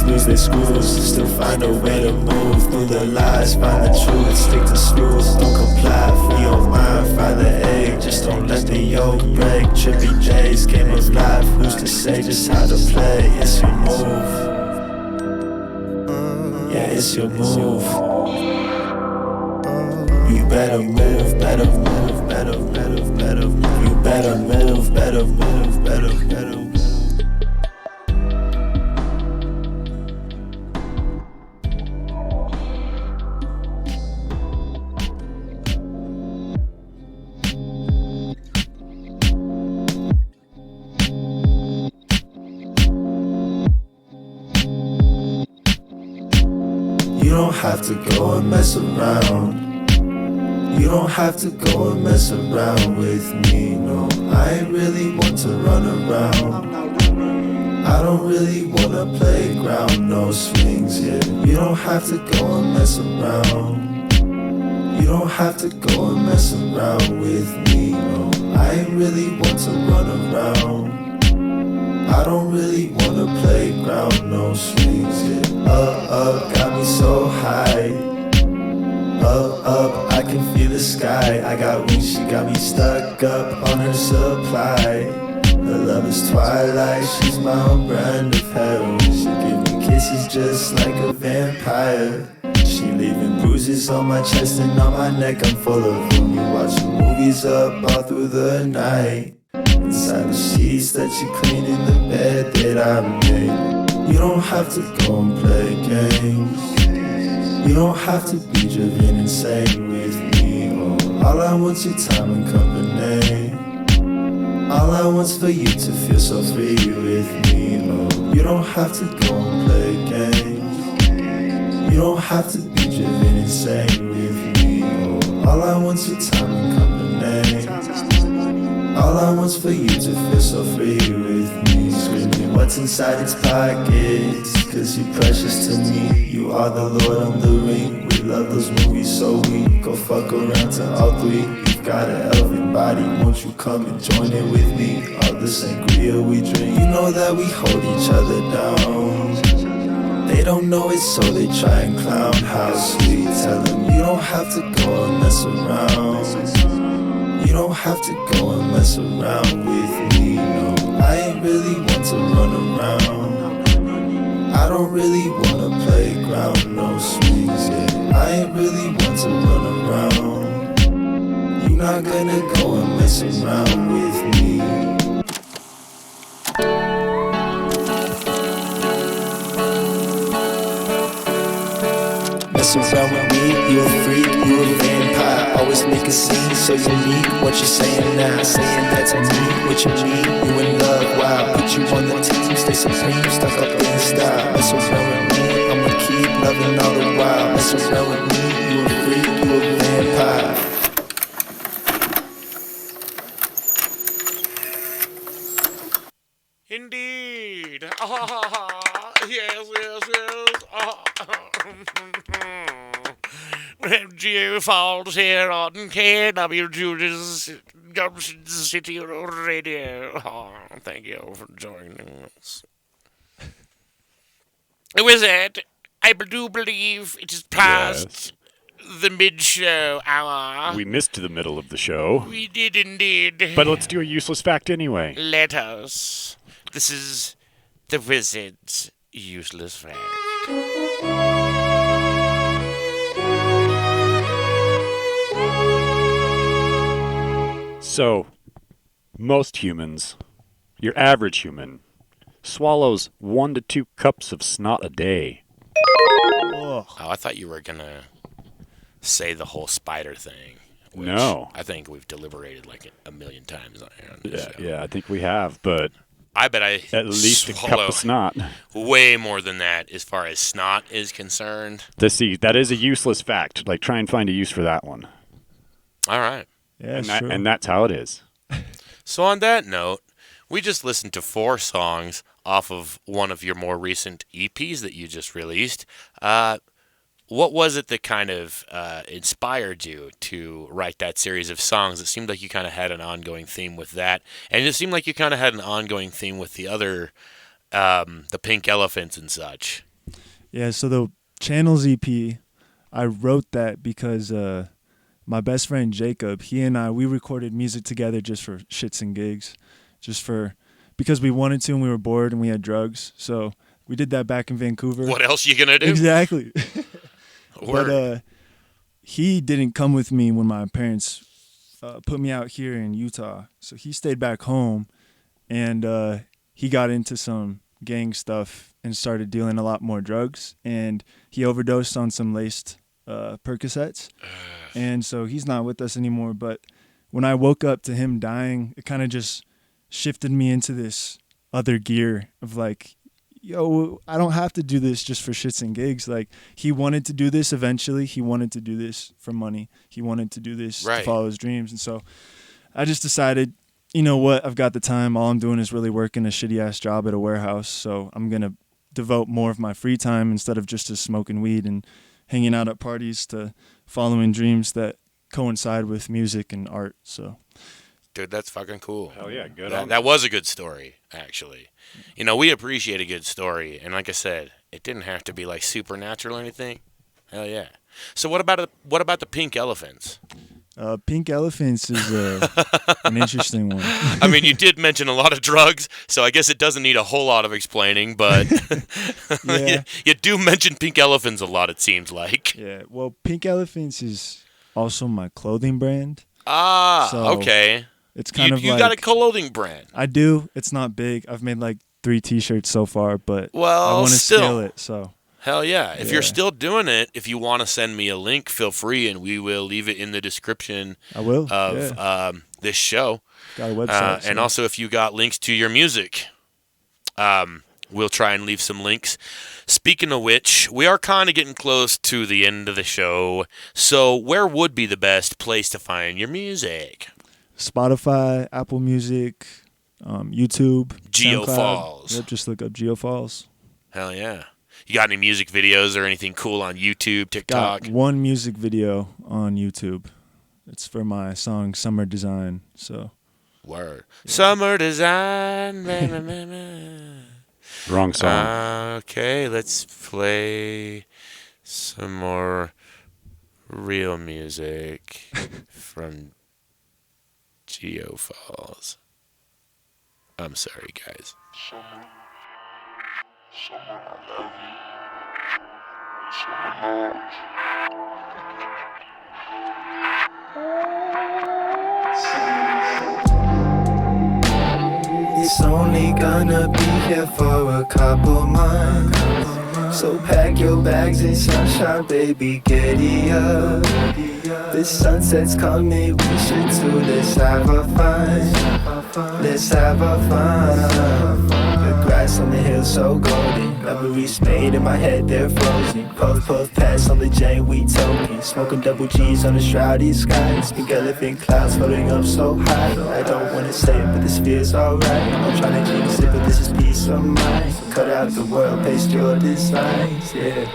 Lose their screws, still find a way to move through the lies, find the truth, stick to screws, don't comply, free your mind, fry the egg, just don't let the yolk break. Trippy days, game of life, who's to say just how to play? It's your move, yeah, it's your move. You better move, better move, better, better, better. You better move, better move, better, better. You don't have to go and mess around. You don't have to go and mess around with me, no. I ain't really want to run around. I don't really wanna play ground, no swings, yeah. You don't have to go and mess around. You don't have to go and mess around with me, no. I ain't really want to run around. I don't really wanna play ground, no swings, yeah. Up, got me so high. Up, I can feel the sky. I got wings, she got me stuck up on her supply. Her love is twilight, she's my own brand of hell. She give me kisses just like a vampire. She leaving bruises on my chest and on my neck. I'm full of them. You watching movies up all through the night. Inside the sheets that you clean in the bed that I made. You don't have to go and play games. You don't have to be driven insane with me. Oh, all I want's your time and company. All I want's for you to feel so free with me. Oh, you don't have to go and play games. You don't have to be driven insane with me. Oh, all I want's your time and company. All I want's for you to feel so free with me. Screaming what's inside its pockets, cause you're precious to me. You are the Lord of the Ring. We love those movies so we go fuck around to all three. You've got an elven body, won't you come and join it with me? All the sangria we drink, you know that we hold each other down. They don't know it so they try and clown how sweet. Tell them you don't have to go and mess around. You don't have to go and mess around with me, no. I ain't really want to run around. I don't really wanna play ground, no swings, yeah. I ain't really want to run around. You're not gonna go and mess around with me. Mess around with me, you a freak, you a vampire. Always make a scene so unique. What you saying now? Saying that to me, what you mean? You in love, wow. Put you on the team, stay supreme, stuck up in style. Mess around with me, I'ma keep loving all the while. Mess around with me, you a freak, you a vampire. Indeed. Yes, yes, yes. We have Geo Falls here on KWJUDAS, Gumption City Radio. Oh, thank you for joining us. With that, I do believe it is past the mid-show hour. We missed the middle of the show. We did indeed. But let's do a useless fact anyway. Let us. This is the Wizard's Useless Fact. So, most humans, your average human, swallows 1 to 2 cups of snot a day. Oh, I thought you were going to say the whole spider thing. Which No. I think we've deliberated like a million times on this show. Yeah, I think we have, but I bet I at least a cup swallow of snot. way more than that as far as snot is concerned. That is a useless fact. Like, try and find a use for that one. All right. Yeah, And that's how it is. So on that note, we just listened to 4 songs off of one of your more recent EPs that you just released. What was it that kind of inspired you to write that series of songs? It seemed like you kind of had an ongoing theme with that, and it seemed like you kind of had an ongoing theme with the other, the Pink Elephants and such. Yeah, so the Channels EP, I wrote that because my best friend Jacob, he and I, we recorded music together just for shits and gigs, because we wanted to and we were bored and we had drugs. So we did that back in Vancouver. What else you gonna do? Exactly. Word. But he didn't come with me when my parents put me out here in Utah. So he stayed back home, and he got into some gang stuff and started dealing a lot more drugs. And he overdosed on some laced Percocets. And so he's not with us anymore. But when I woke up to him dying, it kind of just shifted me into this other gear of like, yo, I don't have to do this just for shits and gigs. Like, he wanted to do this eventually. He wanted to do this for money. He wanted to do this to follow his dreams. And so I just decided, you know what, I've got the time. All I'm doing is really working a shitty-ass job at a warehouse. So I'm going to devote more of my free time instead of just to smoking weed and hanging out at parties to following dreams that coincide with music and art. So, Dude, that's fucking cool. Hell yeah, good. That was a good story, actually. You know, we appreciate a good story, and like I said, it didn't have to be like supernatural or anything. Hell yeah. So what about the Pink Elephants? Pink elephants is an interesting one. I mean, you did mention a lot of drugs, so I guess it doesn't need a whole lot of explaining, but Yeah. you do mention pink elephants a lot, it seems like. Yeah, well, Pink Elephants is also my clothing brand. Ah, So, okay. It's kind of you like got a clothing brand. I do. It's not big. I've made like 3 T-shirts so far, but Well, I want to still. scale it. So Hell yeah. If Yeah. you're still doing it, if you want to send me a link, feel free, and we will leave it in the description I will. of this show. Got a website. And so- also, if you got links to your music, we'll try and leave some links. Speaking of which, we are kind of getting close to the end of the show. So where would be the best place to find your music? Spotify, Apple Music, YouTube, Geo SoundCloud. Falls. Yep, just look up Geo Falls. Hell yeah. You got any music videos or anything cool on YouTube, TikTok? Got one music video on YouTube. It's for my song Summer Design. So Word. Summer Design. Wrong song. Okay, let's play some more real music from Geo Falls. I'm sorry, guys. It's only gonna be here for a couple months. So pack your bags and sunshine, baby, giddy up. The sunset's coming, we should do this, have a fun. Let's have a fun. The grass on the hill so golden. Memories made in my head, they're frozen. Puff, puff, pass on the J, we token. Smoking double G's on the shrouded skies. Big elephant clouds floating up so high. I don't wanna say it, but this feels alright. I'm trying to jinx it, but this is peace of mind. Cut out the world, paste your designs, yeah.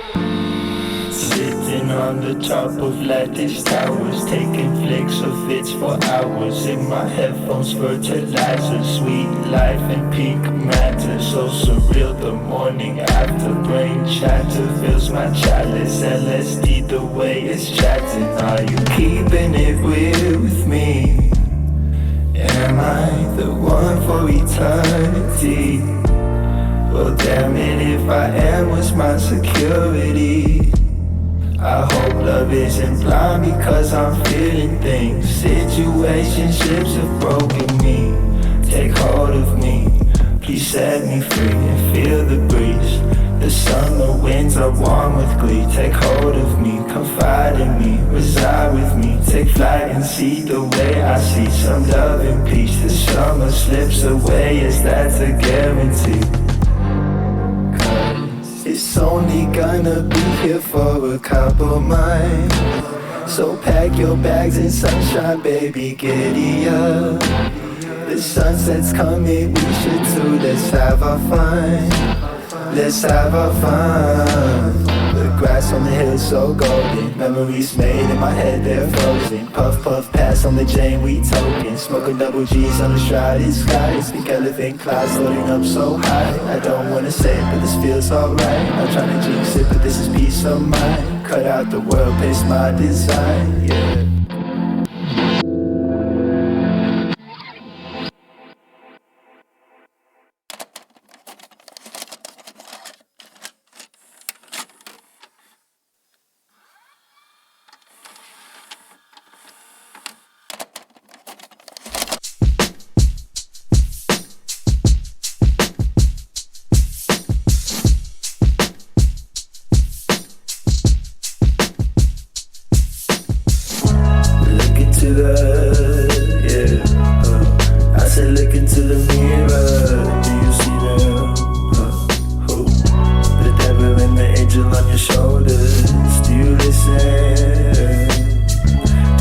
Sitting on the top of lattice towers, taking flicks of fits for hours. In my headphones, fertilizer, sweet life and pink matter. So surreal, the morning after brain chatter fills my chalice. LSD, the way it's chatting. Are you keeping it real with me? Am I the one for eternity? Well, damn it, if I am, what's my security? I hope love isn't blind because I'm feeling things. Situationships have broken me. Take hold of me, please set me free and feel the breeze. The summer winds are warm with glee. Take hold of me, confide in me, reside with me. Take flight and see the way I see some love and peace. The summer slips away, yes, that's a guarantee. It's only gonna be here for a couple months. So pack your bags and sunshine, baby, giddy up. The sunset's coming, we should do, let's have our fun. Let's have our fun. The grass on the hill so golden. Memories made in my head, they're frozen. Puff, puff, pass on the Jane, we token. Smoking double G's on the shrouded skies. Big elephant clouds floating up so high. I don't wanna say it, but this feels alright. I'm trying to jinx it, but this is peace of mind. Cut out the world, paste my design, yeah. I said look into the mirror. Do you see them? Who? The devil and the angel on your shoulders. Do you listen?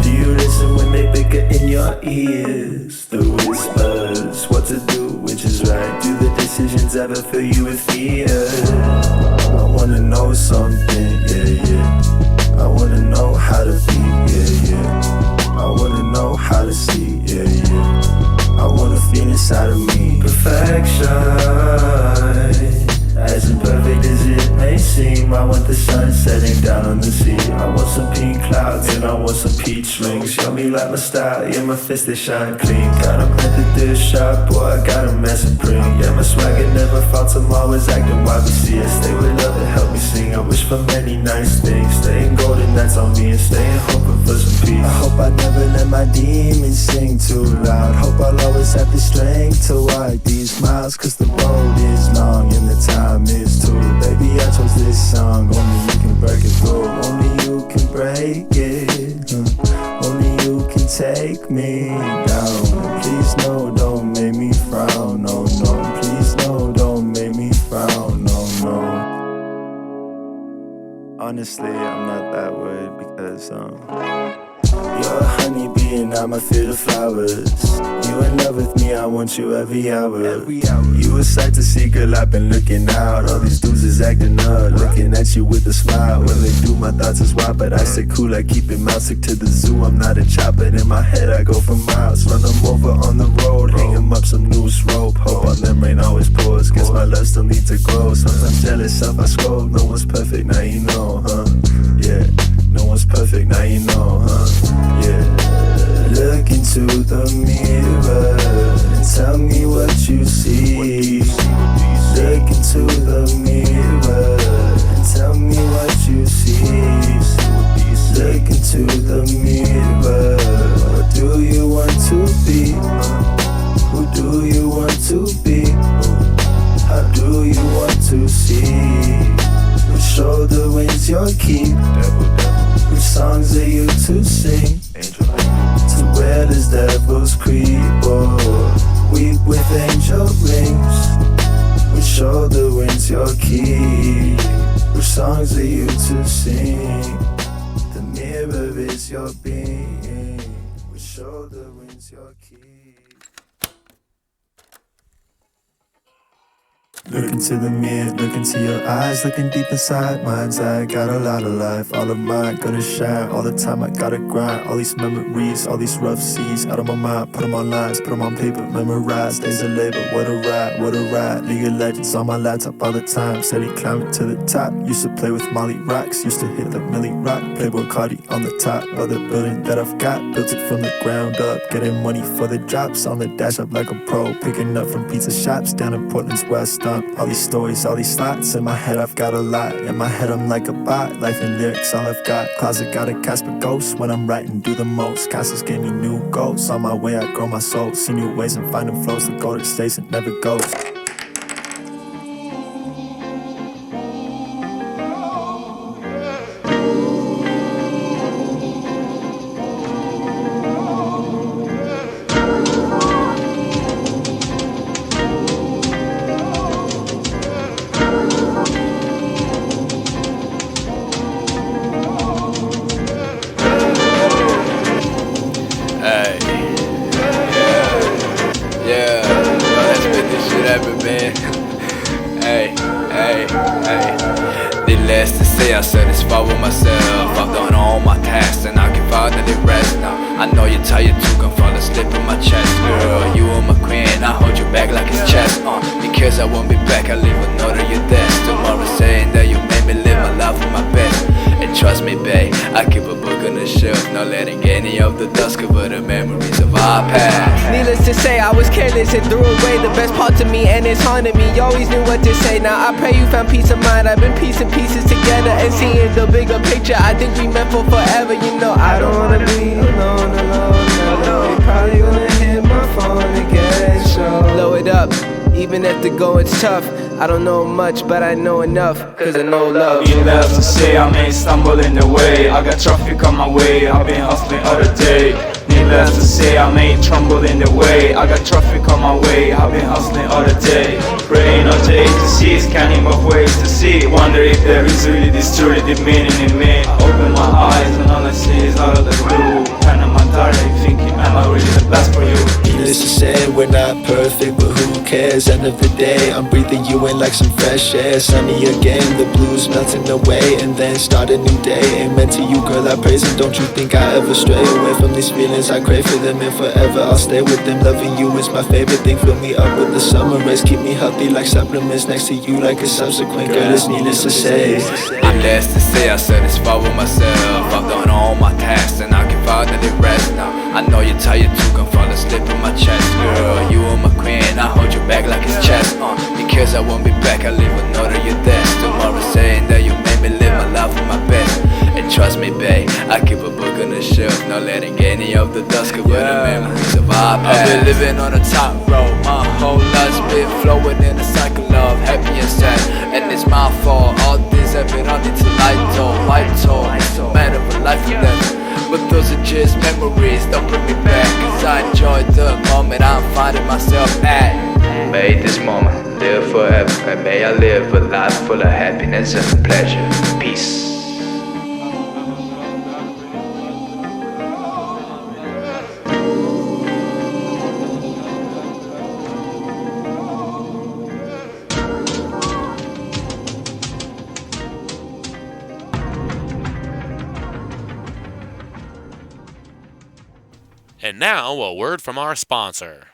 Do you listen when they bicker in your ears? The whispers, what to do, which is right. Do the decisions ever fill you with fear? I wanna know something, yeah, yeah. I wanna know how to be, yeah, yeah. I wanna know how to see, yeah, yeah. I wanna feel inside of me perfection. As imperfect as it may seem, I want the the sun setting down on the sea. I want some pink clouds and I want some peach rings. Yummy like my style, yeah, my fist they shine clean. Got 'em at the dish shop, boy, I got 'em at Supreme. Yeah, my swagger never falls, I'm always acting YBC. I stay with love to help me sing. I wish for many nice things. Staying golden, that's on me, and staying hoping for some peace. I hope I never let my demons sing too loud. Hope I'll always have the strength to wipe these miles. Cause the road is long and the time is too. Baby, I chose this song, only you can break it through. Only you can break it, only you can take me down. Please no, don't make me frown, no, no. Please no, don't make me frown, no, no. Honestly, I'm not that worried because you're a honeybee and I'm a field of flowers. You in love with me, I want you every hour. You a sight to see, girl, I've been looking out. All these dudes is acting up, looking at you with a smile. When they do, my thoughts is wild, but I stay cool, I keep it mild. Stick to the zoo, I'm not a chopper. In my head, I go for miles. Run them over on the road, hang them up some noose rope. Hope on them rain always pours, guess my love still needs to grow. Sometimes jealous of I scroll, no one's perfect, now you know, huh? Yeah, no one's perfect, now you know, huh? Yeah. Look into the mirror and tell me what you see. Look into the mirror and tell me what you see. Look into the mirror. What do you want to be? Who do you want to be? How do you want to see? Which shoulder wins your keep? Which songs are you to sing? To where does devils creep or weep with angel rings? Which shoulder wins your key? Which songs are you to sing? The mirror is your being. Which shoulder wins your key? Look into the mirror, look into your eyes, looking deep inside mine's eye. Got a lot of life, all of mine gonna shine. All the time I gotta grind, all these memories, all these rough seas out of my mind. Put them on lines, put them on paper, memorize. Days of labor, what a ride, what a ride. League of Legends on my laptop all the time. Steady climbing to the top, used to play with Molly Rocks. Used to hit the Millie Rock, Playboy Cardi on the top of the building that I've got. Built it from the ground up, getting money for the drops. On the dash up like a pro, picking up from pizza shops down in Portland's West. All these stories, all these thoughts. In my head I've got a lot. In my head I'm like a bot. Life and lyrics, all I've got. Closet got a Casper ghost. When I'm writing, do the most. Castles gave me new goals. On my way I grow my soul. See new ways and finding flows. The goal that stays and never goes. And threw away the best parts of me, and it's haunted me. You always knew what to say. Now I pray you found peace of mind. I've been piecing pieces together and seeing the bigger picture. I think we meant for forever. You know I don't wanna be alone. You're probably gonna hit my phone again. So blow it up, even if the going's tough. I don't know much, but I know enough, cause I know love. Needless to say, I may stumble in the way. I got traffic on my way, I've been hustling all the day. Needless to say, I may tremble in the way. I got traffic on my way, I've been hustling all the day. Praying all day to see, scanning of ways to see. Wonder if there is really this truly deep meaning in me. I open my eyes and all I see is all of the blue. Kind of my darling thinking, am I really the best for you? Needless to say, we're not perfect, but who cares? cares? End of the day, I'm breathing you in like some fresh air. Sunny again, the blues melting away, and then start a new day. Amen to you, girl, I praise it. Don't you think I ever stray away from these feelings? I crave for them, and forever I'll stay with them. Loving you is my favorite thing. Fill me up with the summer rays, keep me healthy like supplements. Next to you like a subsequent, girl, it's needless to say. I'm less to say, I satisfied with myself. I've done all my tasks and I can finally rest now. I know you're tired too, come from the slip in my chest. Girl, you are my queen, I hold you back like it's chess. Because I won't be back, I leave a note of your desk. Tomorrow saying that you made me live my life with my best. And trust me, babe, I keep a book on the shelf, not letting any of the dust cover the memories of our past. I've been living on a top road, my whole life's been flowing in a cycle of happy and sad. And it's my fault, all this I've been on until I told, matter of a life or death. But those are just memories, don't bring me back. Cause I enjoy the moment I'm finding myself at. May this moment live forever, and may I live a life full of happiness and pleasure. Peace. And now, a word from our sponsor.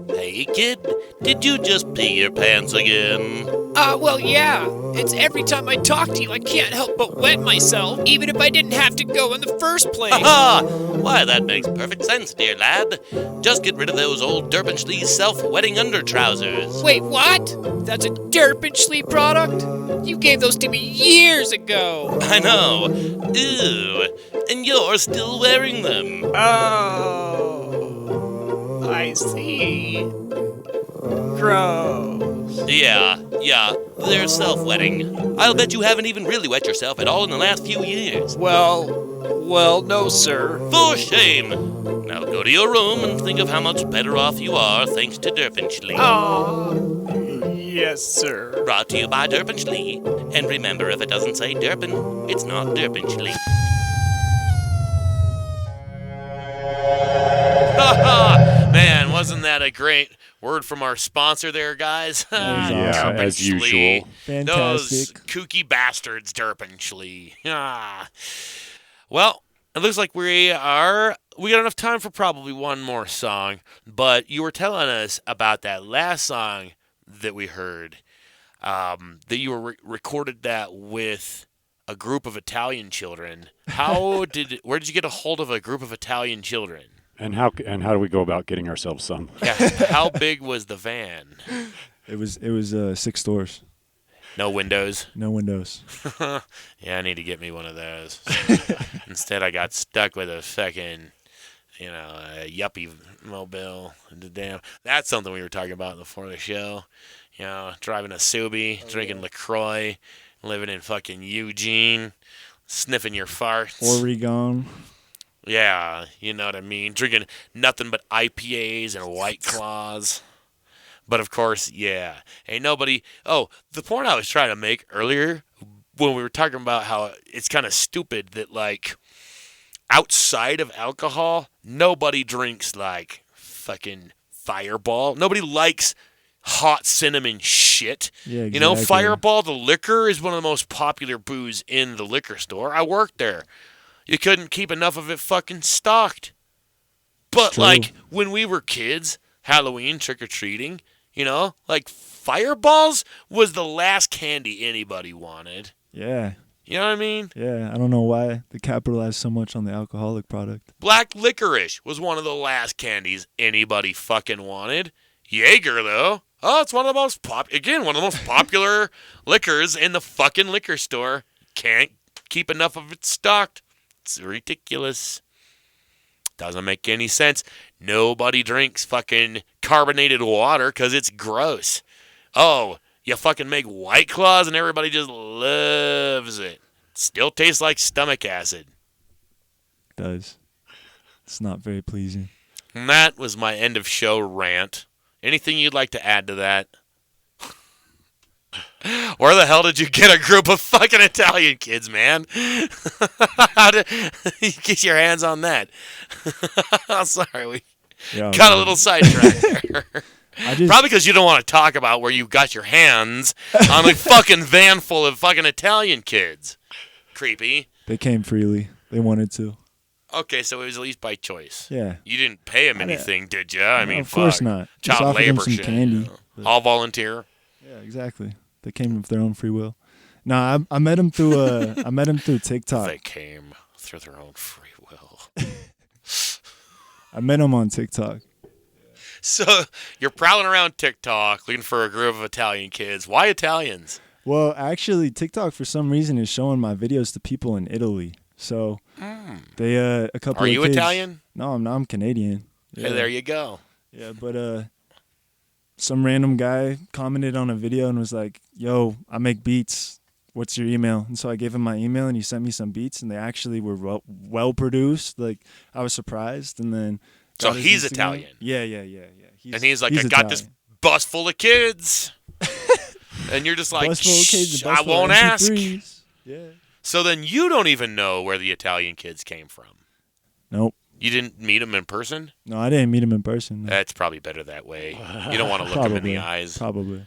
Hey kid, did you just pee your pants again? Well, yeah. It's every time I talk to you, I can't help but wet myself, even if I didn't have to go in the first place. Ha! Why, that makes perfect sense, dear lad. Just get rid of those old Derpinschley self-wetting under trousers. Wait, what? That's a Derpinschley product? You gave those to me years ago. I know. Ew. And you're still wearing them. Oh, I see. Gross. Yeah, they're self-wetting. I'll bet you haven't even really wet yourself at all in the last few years. Well, no, sir. For shame. Now go to your room and think of how much better off you are thanks to Derpinschley. Yes, sir. Brought to you by Derpinschley. And remember, if it doesn't say Derpin, it's not Derpinschley. Man, wasn't that a great word from our sponsor there, guys? Yeah, as usual. Fantastic. Those kooky bastards, Derpinschley. Well, it looks like we got enough time for probably one more song, but you were telling us about that last song that we heard, that you were recorded that with a group of Italian children. Where did you get a hold of a group of Italian children? And how do we go about getting ourselves some? Yeah, how big was the van? It was 6 doors. No windows? No windows. Yeah, I need to get me one of those. Instead, I got stuck with a fucking, a yuppie mobile. That's something we were talking about before the show. Driving a Subi, drinking LaCroix, living in fucking Eugene, sniffing your farts. Oregon. Yeah, you know what I mean. Drinking nothing but IPAs and White Claws. But of course, yeah, ain't nobody. Oh, the point I was trying to make earlier when we were talking about how it's kind of stupid that, like, outside of alcohol, nobody drinks, like, fucking Fireball. Nobody likes hot cinnamon shit. Yeah, exactly. Fireball, the liquor, is one of the most popular booze in the liquor store. I worked there. You couldn't keep enough of it fucking stocked. But, like, when we were kids, Halloween, trick-or-treating, like, Fireballs was the last candy anybody wanted. Yeah. You know what I mean? Yeah, I don't know why they capitalized so much on the alcoholic product. Black licorice was one of the last candies anybody fucking wanted. Jaeger, though, it's one of the most popular liquors in the fucking liquor store. Can't keep enough of it stocked. It's ridiculous. Doesn't make any sense. Nobody drinks fucking carbonated water because it's gross. Oh, you fucking make White Claws and everybody just loves it. Still tastes like stomach acid. It does. It's not very pleasing. And that was my end of show rant. Anything you'd like to add to that? Where the hell did you get a group of fucking Italian kids, man? How did you get your hands on that? I'm sorry, we got a little sidetracked there. Probably because you don't want to talk about where you got your hands on a fucking van full of fucking Italian kids. Creepy. They came freely. They wanted to. Okay, so it was at least by choice. Yeah. You didn't pay them anything, did you? I mean, of course not. Just Child offered them labor some shit. candy. All volunteer. Yeah, exactly. They came of their own free will. No, I met him through TikTok. They came through their own free will. I met him on TikTok. So you're prowling around TikTok looking for a group of Italian kids. Why Italians? Well, actually, TikTok for some reason is showing my videos to people in Italy. So they a couple. Are of you kids, Italian? No, I'm not. I'm Canadian. Yeah. Hey, there you go. Yeah, but some random guy commented on a video and was like, "Yo, I make beats. What's your email?" And so I gave him my email, and he sent me some beats, and they actually were well produced. Like, I was surprised, and then. So he's Italian. Yeah. He's like, I got this bus full of kids. And you're just like, shh, I won't ask. Yeah. So then you don't even know where the Italian kids came from. Nope. You didn't meet them in person? No, I didn't meet him in person. No. That's probably better that way. You don't want to look them in the eyes. Probably.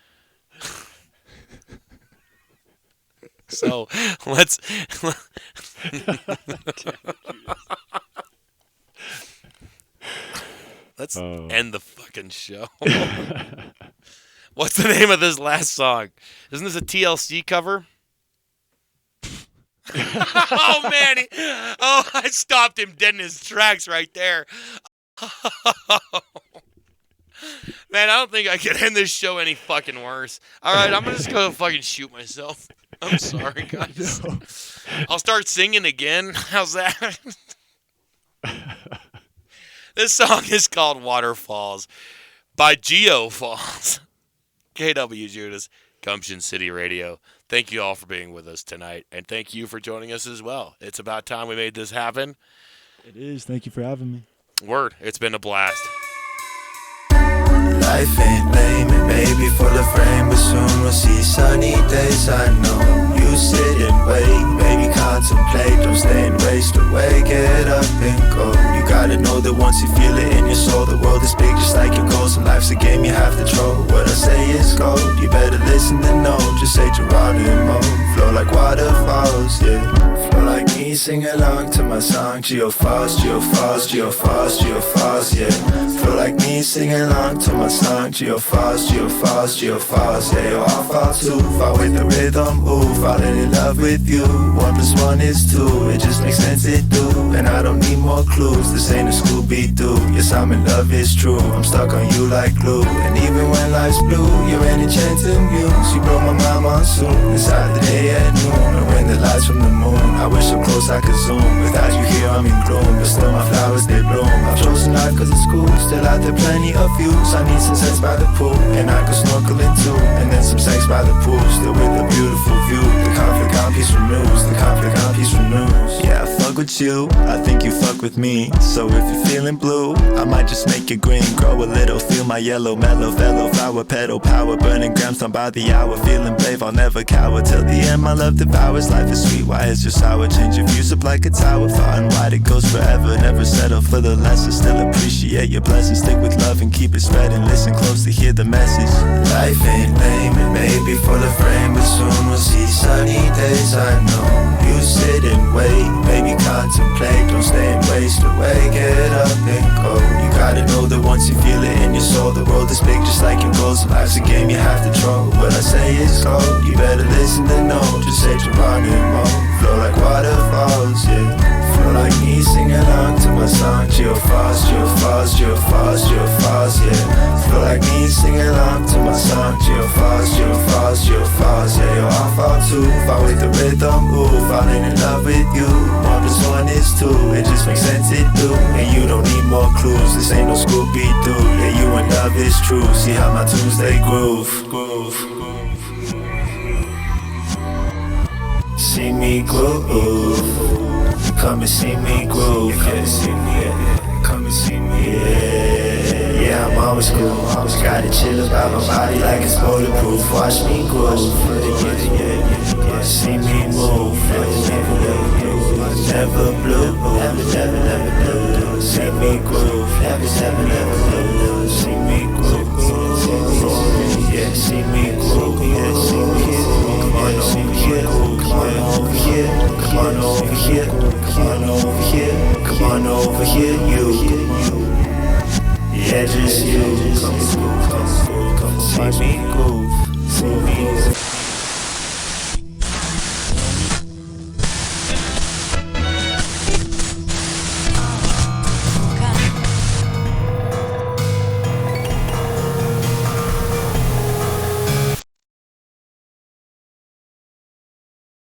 So let's end the fucking show. What's the name of this last song? Isn't this a TLC cover? Oh, man. I stopped him dead in his tracks right there. Man, I don't think I can end this show any fucking worse. All right, I'm just going to fucking shoot myself. I'm sorry, guys. No. I'll start singing again. How's that? This song is called Waterfalls by Geo Falls. KWJUDAS, Gumption City Radio. Thank you all for being with us tonight, and thank you for joining us as well. It's about time we made this happen. It is. Thank you for having me. Word. It's been a blast. Life ain't lame, it may be full of rain, but soon we'll see sunny days. I know you sit and wait, maybe contemplate, don't stay and waste away. Get up and go. You gotta know that once you feel it in your soul, the world is big just like your goals, and life's a game you have to throw. What I say is gold, you better listen and know. Just say Geronimo, flow like waterfalls, yeah. Flow like me, sing along to my song. Geo Falls, Geo Falls, Geo Falls, Geo Falls, yeah. Flow like me, sing along to my song. Geo Falls, Geo Falls, Geo Falls, yeah. Yo, I fall too, fall with the rhythm, ooh. Falling in love with you, 1 + 1 is 2. It just makes sense, it do, and I don't need more clues. This ain't a Scooby-Doo, yes, I'm in love, it's true. I'm stuck on you like glue, and even when life's blue, you're an enchanting muse. You blow my mind monsoon, inside the day at noon, and when the lights from the moon, I wish so close I could zoom. Without you here, I'm in gloom, but still my flowers, they bloom. I've chosen life cause it's cool, still out there plenty of views. I need some sense by the pool, and I could snorkel in too, and then some sex by the pool, still with a beautiful view. The conflict on peace renews, the conflict on peace renews. Yeah, I fuck with you, I think you fuck with me. So if you're feeling blue, I might just make you green. Grow a little, feel my yellow, mellow, fellow flower, petal power, burning grams on by the hour. Feeling brave, I'll never cower till the end. My love devours, life is sweet, why is your sour? Change your views up like a tower, far and wide it goes forever. Never settle for the lesser, still appreciate your blessings. Stick with love and keep it spreading, listen close to hear the message. Life ain't lame, it may be full of rain, but soon we'll see sunny days. I know you sit and wait, maybe contemplate, don't stay and waste away. Get up and go. You gotta know that once you feel it in your soul, the world is big just like your goals. Life's a game you have to throw. What I say is gold, you better listen to know. Just say Geronimo, flow like waterfalls, yeah. Flow like me, sing along to my song. Geo Falls, Geo Falls, Geo Falls, Geo Falls, yeah. Flow like me, sing along to my song. Geo Falls, Geo Falls, Geo Falls, yeah. Yo, I fall too, fall with the rhythm, ooh. Falling in love with you, 1 + 1 is 2. It just makes sense, it do, and you don't need more clues. This ain't no Scooby-Doo, yeah, you and love is true. See how my tunes, they groove. See me groove. Come and see me groove, yeah. Come and see me, yeah. Yeah, I'm always cool. Always gotta chill about my body like it's bulletproof. Watch me groove, yeah. See me move, never blue, never blue. See me groove, never blue. See me groove. on over here, come on over here, come on over here, you. Yeah, just you. Come see me groove, see me.